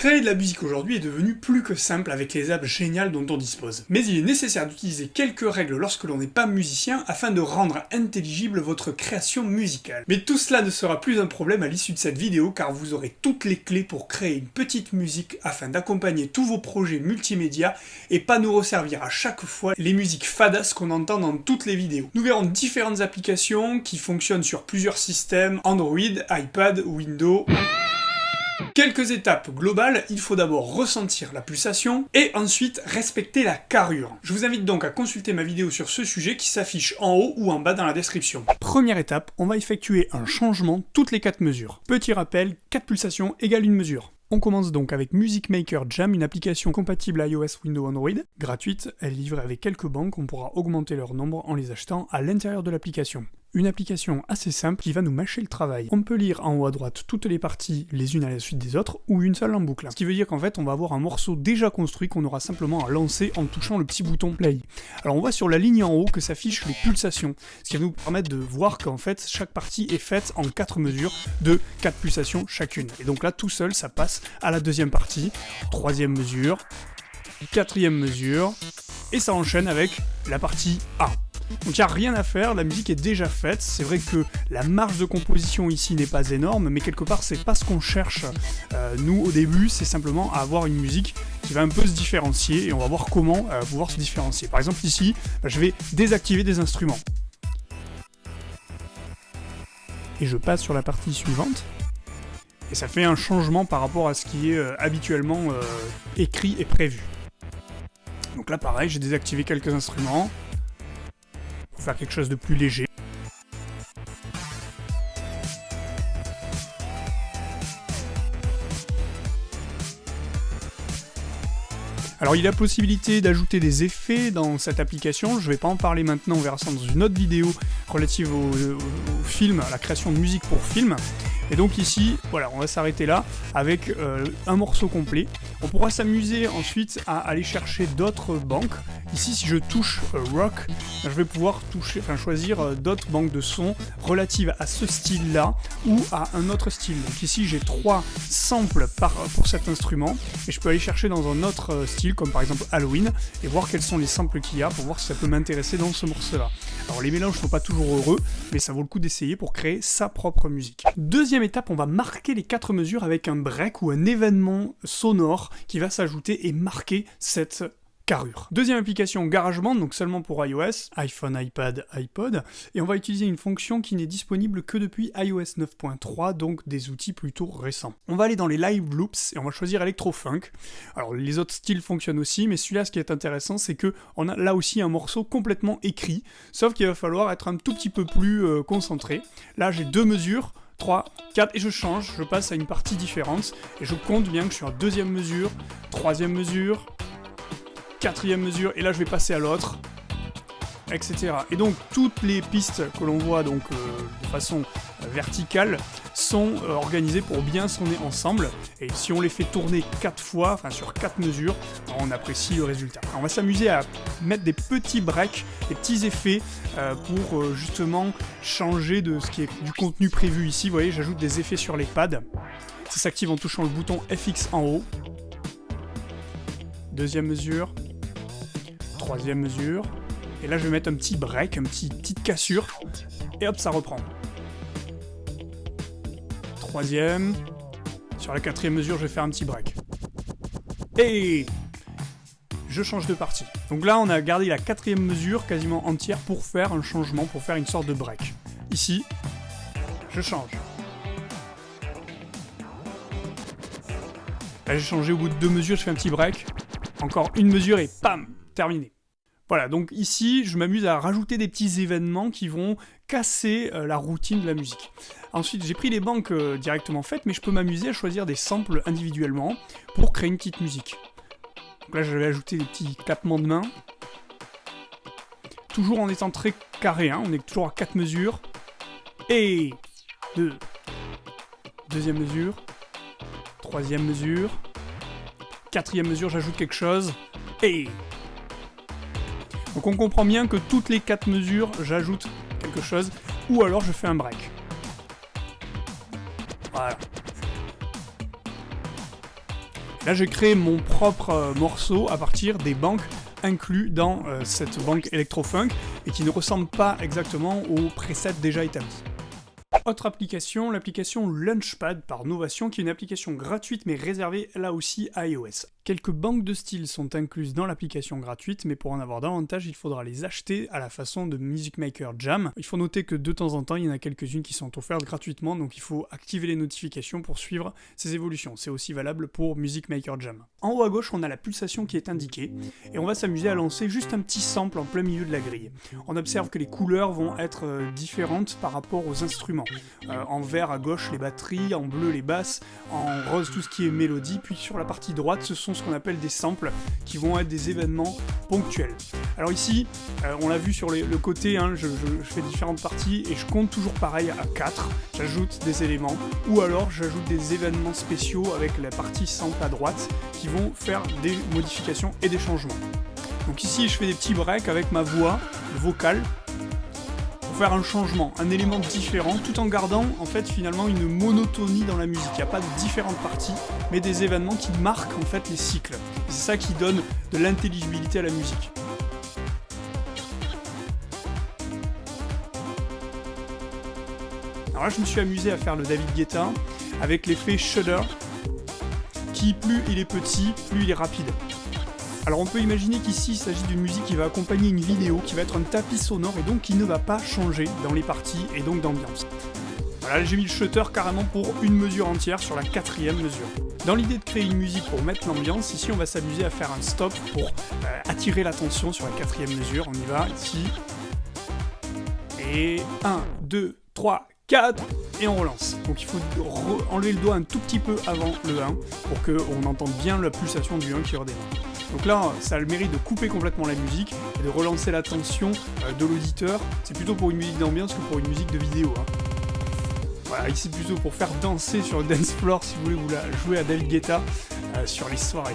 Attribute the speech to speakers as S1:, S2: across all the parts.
S1: Créer de la musique aujourd'hui est devenu plus que simple avec les apps géniales dont on dispose. Mais il est nécessaire d'utiliser quelques règles lorsque l'on n'est pas musicien afin de rendre intelligible votre création musicale. Mais tout cela ne sera plus un problème à l'issue de cette vidéo car vous aurez toutes les clés pour créer une petite musique afin d'accompagner tous vos projets multimédia et pas nous resservir à chaque fois les musiques fadas qu'on entend dans toutes les vidéos. Nous verrons différentes applications qui fonctionnent sur plusieurs systèmes, Android, iPad, Windows. Quelques étapes globales, il faut d'abord ressentir la pulsation et ensuite respecter la carrure. Je vous invite donc à consulter ma vidéo sur ce sujet qui s'affiche en haut ou en bas dans la description. Première étape, on va effectuer un changement toutes les 4 mesures. Petit rappel, 4 pulsations égale 1 mesure. On commence donc avec Music Maker Jam, une application compatible iOS, Windows, Android, gratuite, elle est livrée avec quelques banques, on pourra augmenter leur nombre en les achetant à l'intérieur de l'application. Une application assez simple qui va nous mâcher le travail. On peut lire en haut à droite toutes les parties les unes à la suite des autres ou une seule en boucle. Ce qui veut dire qu'en fait on va avoir un morceau déjà construit qu'on aura simplement à lancer en touchant le petit bouton play. Alors on voit sur la ligne en haut que s'affichent les pulsations, ce qui va nous permettre de voir qu'en fait chaque partie est faite en 4 mesures de 4 pulsations chacune. Et donc là tout seul ça passe à la deuxième partie, 3e mesure, 4e mesure, et ça enchaîne avec la partie A. Donc il n'y a rien à faire, la musique est déjà faite, c'est vrai que la marge de composition ici n'est pas énorme, mais quelque part c'est pas ce qu'on cherche. Nous au début c'est simplement à avoir une musique qui va un peu se différencier, et on va voir comment pouvoir se différencier. Par exemple ici, je vais désactiver des instruments. Et je passe sur la partie suivante, et ça fait un changement par rapport à ce qui est habituellement écrit et prévu. Donc là pareil, j'ai désactivé quelques instruments, pour faire quelque chose de plus léger. Alors il y a la possibilité d'ajouter des effets dans cette application, je ne vais pas en parler maintenant, on verra ça dans une autre vidéo relative au film, à la création de musique pour film. Et donc ici, voilà, on va s'arrêter là avec un morceau complet. On pourra s'amuser ensuite à aller chercher d'autres banques. Ici, si je touche Rock, je vais pouvoir choisir d'autres banques de sons relatives à ce style-là ou à un autre style. Donc ici, j'ai 3 samples pour cet instrument et je peux aller chercher dans un autre style, comme par exemple Halloween, et voir quels sont les samples qu'il y a pour voir si ça peut m'intéresser dans ce morceau-là. Alors les mélanges ne sont pas toujours heureux, mais ça vaut le coup d'essayer pour créer sa propre musique. Deuxième étape, on va marquer les 4 mesures avec un break ou un événement sonore qui va s'ajouter et marquer cette carrure. Deuxième application, GarageBand, donc seulement pour iOS, iPhone, iPad, iPod, et on va utiliser une fonction qui n'est disponible que depuis iOS 9.3, donc des outils plutôt récents. On va aller dans les live loops et on va choisir Electro-Funk. Alors les autres styles fonctionnent aussi, mais celui-là, ce qui est intéressant, c'est que on a là aussi un morceau complètement écrit, sauf qu'il va falloir être un tout petit peu plus concentré. Là, j'ai 2 mesures, 3, 4, et je change, je passe à une partie différente, et je compte bien que je suis en 2e mesure, 3e mesure, 4e mesure, et là je vais passer à l'autre, etc. Et donc toutes les pistes que l'on voit donc de façon verticale sont organisées pour bien sonner ensemble, et si on les fait tourner 4 fois, enfin sur 4 mesures, on apprécie le résultat. Alors, on va s'amuser à mettre des petits breaks, des petits effets pour justement changer de ce qui est du contenu prévu ici. Vous voyez, j'ajoute des effets sur les pads, ça s'active en touchant le bouton FX en haut. 2e mesure, 3e mesure, et là je vais mettre un petit break, petite cassure, et hop, ça reprend. 3e, sur la 4e mesure, je vais faire un petit break. Et je change de partie. Donc là, on a gardé la 4e mesure quasiment entière pour faire un changement, pour faire une sorte de break. Ici, je change. Là, j'ai changé au bout de 2 mesures, je fais un petit break. Encore une mesure et pam, terminé. Voilà, donc ici, je m'amuse à rajouter des petits événements qui vont casser la routine de la musique. Ensuite, j'ai pris les banques directement faites, mais je peux m'amuser à choisir des samples individuellement pour créer une petite musique. Donc là, je vais ajouter des petits clapements de mains. Toujours en étant très carré, hein, on est toujours à 4 mesures. Et 2. 2e mesure. 3e mesure. 4e mesure, j'ajoute quelque chose. Et donc on comprend bien que toutes les 4 mesures, j'ajoute quelque chose, ou alors je fais un break. Voilà. Là j'ai créé mon propre morceau à partir des banques inclus dans cette banque Electrofunk et qui ne ressemblent pas exactement aux presets déjà établis. Autre application, l'application Launchpad par Novation, qui est une application gratuite mais réservée là aussi à iOS. Quelques banques de styles sont incluses dans l'application gratuite, mais pour en avoir davantage, il faudra les acheter à la façon de Music Maker Jam. Il faut noter que de temps en temps, il y en a quelques-unes qui sont offertes gratuitement, donc il faut activer les notifications pour suivre ces évolutions. C'est aussi valable pour Music Maker Jam. En haut à gauche, on a la pulsation qui est indiquée, et on va s'amuser à lancer juste un petit sample en plein milieu de la grille. On observe que les couleurs vont être différentes par rapport aux instruments. En vert à gauche les batteries, en bleu les basses, en rose tout ce qui est mélodie, puis sur la partie droite ce sont ce qu'on appelle des samples qui vont être des événements ponctuels. Alors ici, on l'a vu sur le côté, hein, je fais différentes parties et je compte toujours pareil à 4, j'ajoute des éléments, ou alors j'ajoute des événements spéciaux avec la partie sample à droite qui vont faire des modifications et des changements. Donc ici je fais des petits breaks avec ma voix, le vocal, pour faire un changement, un élément différent, tout en gardant en fait finalement une monotonie dans la musique. Il n'y a pas de différentes parties, mais des événements qui marquent en fait les cycles. Et c'est ça qui donne de l'intelligibilité à la musique. Alors là je me suis amusé à faire le David Guetta avec l'effet Shudder, qui plus il est petit, plus il est rapide. Alors on peut imaginer qu'ici il s'agit d'une musique qui va accompagner une vidéo, qui va être un tapis sonore et donc qui ne va pas changer dans les parties et donc d'ambiance. Voilà, j'ai mis le shutter carrément pour une mesure entière sur la 4e mesure. Dans l'idée de créer une musique pour mettre l'ambiance, ici on va s'amuser à faire un stop pour attirer l'attention sur la 4e mesure. On y va, ici. Et 1, 2, 3, 4, et on relance. Donc il faut enlever le doigt un tout petit peu avant le 1 pour qu'on entende bien la pulsation du 1 qui redémarre. Donc là, ça a le mérite de couper complètement la musique et de relancer l'attention de l'auditeur. C'est plutôt pour une musique d'ambiance que pour une musique de vidéo. Hein. Voilà, ici plutôt pour faire danser sur le dance floor si vous voulez vous la jouer à David Guetta sur les soirées.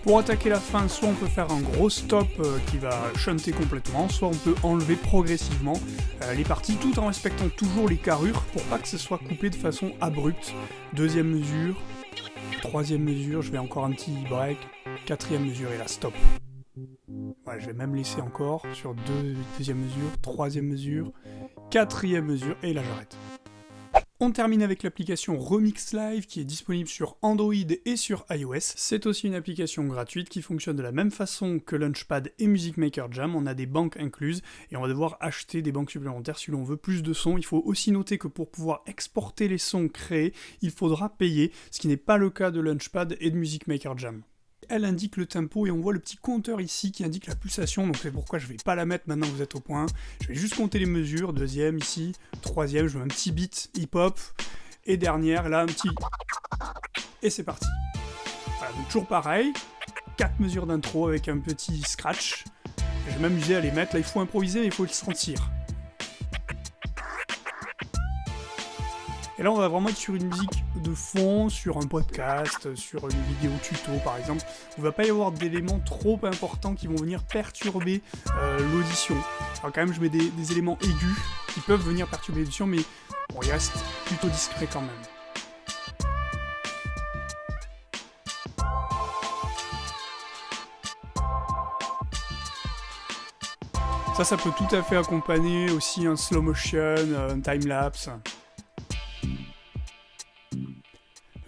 S1: Pour attaquer la fin, soit on peut faire un gros stop qui va shunter complètement, soit on peut enlever progressivement les parties tout en respectant toujours les carrures pour pas que ce soit coupé de façon abrupte. 2e mesure, 3e mesure, je vais encore un petit break, 4e mesure et là stop. Ouais, je vais même laisser encore sur 2e mesure, 3e mesure, 4e mesure et là j'arrête. On termine avec l'application Remix Live qui est disponible sur Android et sur iOS. C'est aussi une application gratuite qui fonctionne de la même façon que Launchpad et Music Maker Jam. On a des banques incluses et on va devoir acheter des banques supplémentaires si l'on veut plus de sons. Il faut aussi noter que pour pouvoir exporter les sons créés, il faudra payer, ce qui n'est pas le cas de Launchpad et de Music Maker Jam. Elle indique le tempo et on voit le petit compteur ici qui indique la pulsation, donc c'est pourquoi je vais pas la mettre maintenant que vous êtes au point 1. Je vais juste compter les mesures, 2e ici, 3e, je mets un petit beat hip-hop, et dernière, là un petit... Et c'est parti. Voilà, donc toujours pareil, 4 mesures d'intro avec un petit scratch. Je vais m'amuser à les mettre, là il faut improviser mais il faut le sentir. Et là, on va vraiment être sur une musique de fond, sur un podcast, sur une vidéo tuto par exemple. Il ne va pas y avoir d'éléments trop importants qui vont venir perturber l'audition. Alors quand même, je mets des éléments aigus qui peuvent venir perturber l'audition, mais bon, il reste plutôt discret quand même. Ça peut tout à fait accompagner aussi un slow motion, un time-lapse.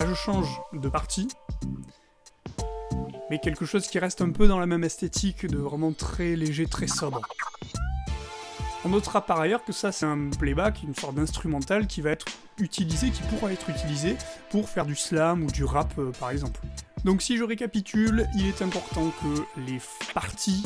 S1: Là, je change de partie, mais quelque chose qui reste un peu dans la même esthétique, de vraiment très léger, très sobre. On notera par ailleurs que ça, c'est un playback, une sorte d'instrumental qui va être utilisé, qui pourra être utilisé pour faire du slam ou du rap, par exemple. Donc si je récapitule, il est important que les parties,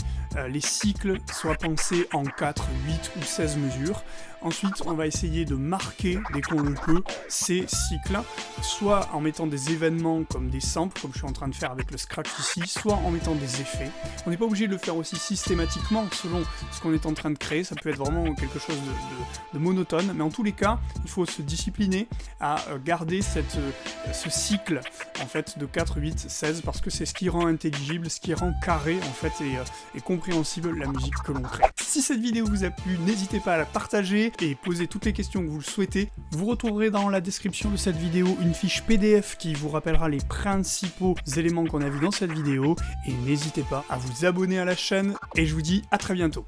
S1: les cycles soient pensés en 4, 8 ou 16 mesures. Ensuite, on va essayer de marquer, dès qu'on le peut, ces cycles, soit en mettant des événements comme des samples, comme je suis en train de faire avec le scratch ici, soit en mettant des effets. On n'est pas obligé de le faire aussi systématiquement, selon ce qu'on est en train de créer, ça peut être vraiment quelque chose de monotone, mais en tous les cas, il faut se discipliner à garder ce cycle en fait, de 4, 8, 16, parce que c'est ce qui rend intelligible, ce qui rend carré en fait, et compréhensible compréhensible la musique que l'on crée. Si cette vidéo vous a plu, n'hésitez pas à la partager et poser toutes les questions que vous le souhaitez. Vous retrouverez dans la description de cette vidéo une fiche PDF qui vous rappellera les principaux éléments qu'on a vus dans cette vidéo. Et n'hésitez pas à vous abonner à la chaîne et je vous dis à très bientôt.